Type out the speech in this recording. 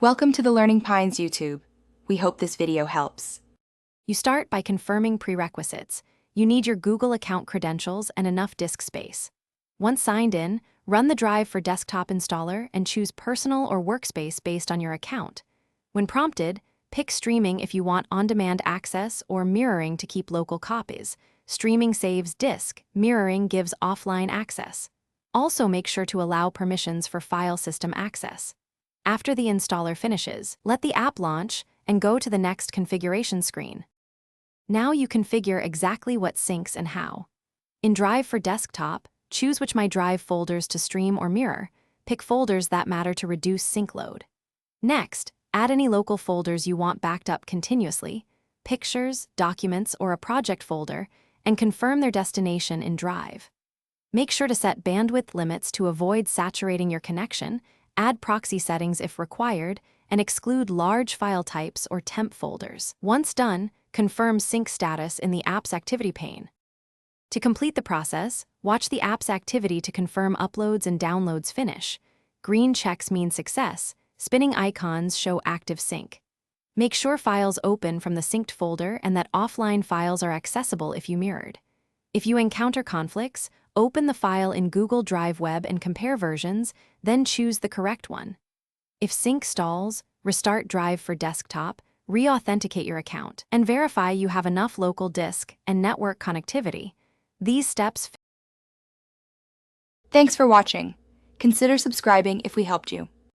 Welcome to the Learning Pines YouTube. We hope this video helps. You start by confirming prerequisites. You need your Google account credentials and enough disk space. Once signed in, run the drive for desktop installer and choose personal or workspace based on your account. When prompted, pick streaming if you want on-demand access or mirroring to keep local copies. Streaming saves disk, mirroring gives offline access. Also make sure to allow permissions for file system access. After the installer finishes, let the app launch and go to the next configuration screen. Now you configure exactly what syncs and how. In Drive for Desktop, choose which My Drive folders to stream or mirror. Pick folders that matter to reduce sync load. Next, add any local folders you want backed up continuously, pictures, documents, or a project folder, and confirm their destination in Drive. Make sure to set bandwidth limits to avoid saturating your connection, add proxy settings if required, and exclude large file types or temp folders. Once done, confirm sync status in the app's activity pane. To complete the process, watch the app's activity to confirm uploads and downloads finish. Green checks mean success, spinning icons show active sync. Make sure files open from the synced folder and that offline files are accessible if you mirrored. If you encounter conflicts, open the file in Google Drive Web and compare versions, then choose the correct one. If sync stalls, restart Drive for Desktop, re-authenticate your account, and verify you have enough local disk and network connectivity. These steps. Thanks for watching. Consider subscribing if we helped you.